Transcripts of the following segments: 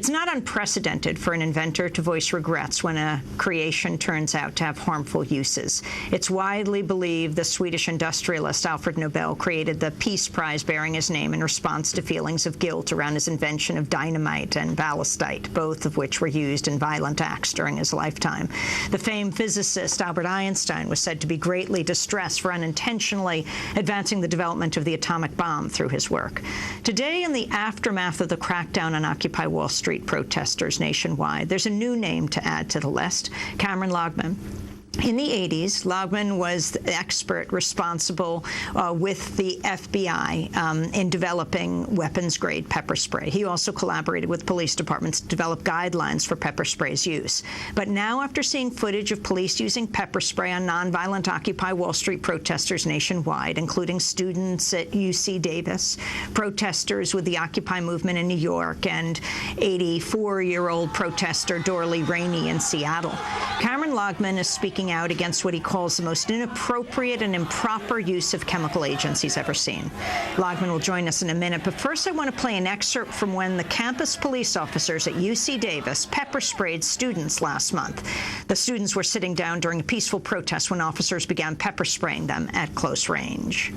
It's not unprecedented for an inventor to voice regrets when a creation turns out to have harmful uses. It's widely believed the Swedish industrialist Alfred Nobel created the Peace Prize bearing his name in response to feelings of guilt around his invention of dynamite and ballistite, both of which were used in violent acts during his lifetime. The famed physicist Albert Einstein was said to be greatly distressed for unintentionally advancing the development of the atomic bomb through his work. Today, in the aftermath of the crackdown on Occupy Wall Street protesters nationwide, there's a new name to add to the list: Kamran Loghman. In the 80s, Loghman was the expert responsible with the FBI in developing weapons-grade pepper spray. He also collaborated with police departments to develop guidelines for pepper spray's use. But now, after seeing footage of police using pepper spray on nonviolent Occupy Wall Street protesters nationwide, including students at UC Davis, protesters with the Occupy movement in New York, and 84-year-old protester Dorley Rainey in Seattle, Kamran Loghman is speaking out against what he calls the most inappropriate and improper use of chemical agents he's ever seen. Loghman will join us in a minute, but first I want to play an excerpt from when the campus police officers at UC Davis pepper sprayed students last month. The students were sitting down during a peaceful protest when officers began pepper spraying them at close range.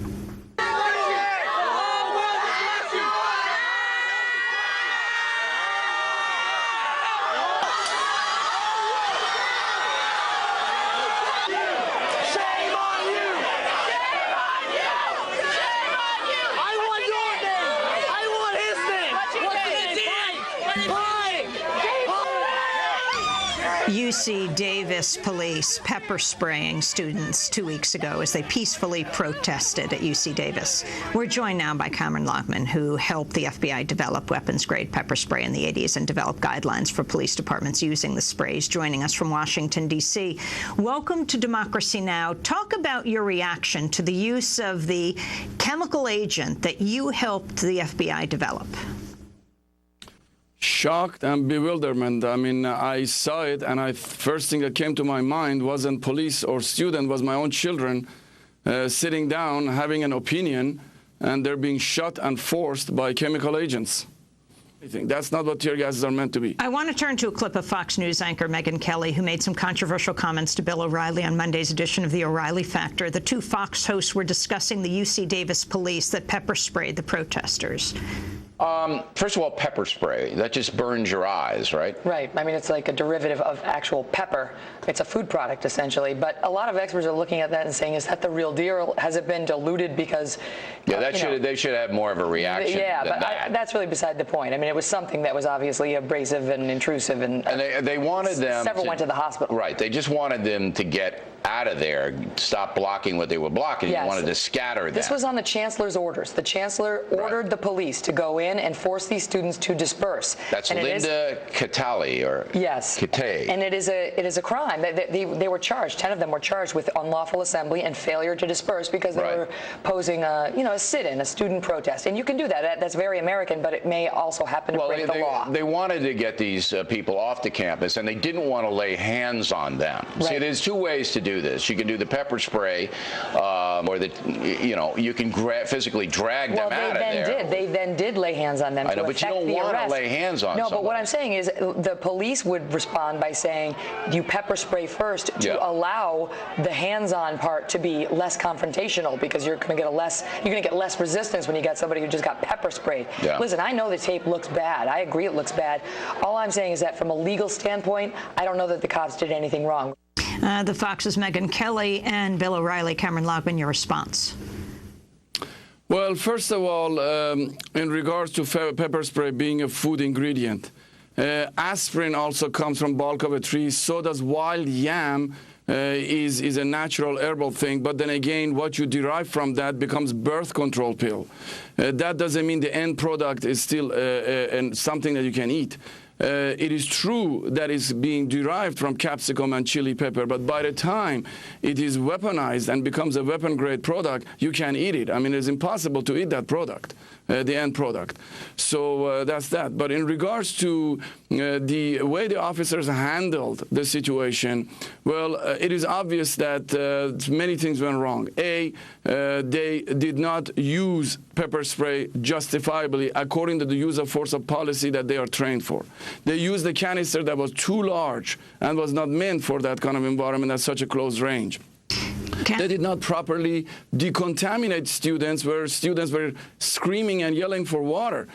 UC Davis police pepper spraying students 2 weeks ago as they peacefully protested at UC Davis. We're joined now by Kamran Loghman, who helped the FBI develop weapons-grade pepper spray in the 80s and develop guidelines for police departments using the sprays, joining us from Washington, D.C. Welcome to Democracy Now! Talk about your reaction to the use of the chemical agent that you helped the FBI develop. Shocked and bewilderment. I mean, I saw it, and first thing that came to my mind wasn't police or student, was my own children sitting down, having an opinion, and they're being shot and forced by chemical agents. I think that's not what tear gases are meant to be. I want to turn to a clip of Fox News anchor Megyn Kelly, who made some controversial comments to Bill O'Reilly on Monday's edition of The O'Reilly Factor. The two Fox hosts were discussing the UC Davis police that pepper sprayed the protesters. First of all, pepper spray, that just burns your eyes, right? Right. I mean, it's like a derivative of actual pepper. It's a food product, essentially. But a lot of experts are looking at that and saying, is that the real deal? Has it been diluted because... Yeah, they should have more of a reaction Yeah, than but that. that's really beside the point. I mean, it was something that was obviously abrasive and intrusive. And they wanted them... Several went to the hospital. Right. They just wanted them to get out of there, stop blocking what they were blocking. Yes. You wanted to scatter them. This was on the chancellor's orders. The chancellor ordered the police to go in and force these students to disperse. That's Linda Catali, or yes, Catay. And it is a crime. They were charged. 10 of them were charged with unlawful assembly and failure to disperse because they were posing a sit-in, a student protest. And you can do that. That's very American, but it may also happen to break the law. They wanted to get these people off the campus, and they didn't want to lay hands on them. Right. See, there's two ways to do this. You can do the pepper spray, or you can physically drag them out of there. They then did lay hands on them. I know, but you don't want to lay hands on No, somebody. but what I'm saying is the police would respond by saying you pepper spray first to allow the hands-on part to be less confrontational, because you're going to get less resistance when you got somebody who just got pepper sprayed. Yeah. Listen, I know the tape looks bad. I agree it looks bad. All I'm saying is that from a legal standpoint, I don't know that the cops did anything wrong. The Fox's Megyn Kelly and Bill O'Reilly. Kamran Loghman, your response. Well, first of all, in regards to pepper spray being a food ingredient, aspirin also comes from bulk of a tree. So does wild yam. Is a natural herbal thing, but then again, what you derive from that becomes birth control pill. That doesn't mean the end product is still something that you can eat. It is true that it's being derived from capsicum and chili pepper, but by the time it is weaponized and becomes a weapon-grade product, you can't eat it. I mean, it's impossible to eat that product, the end product. So that's that. But in regards to the way the officers handled the situation, well, it is obvious that many things went wrong. A, they did not use pepper spray justifiably according to the use of force of policy that they are trained for. They used a canister that was too large and was not meant for that kind of environment at such a close range. They did not properly decontaminate students, where students were screaming and yelling for water.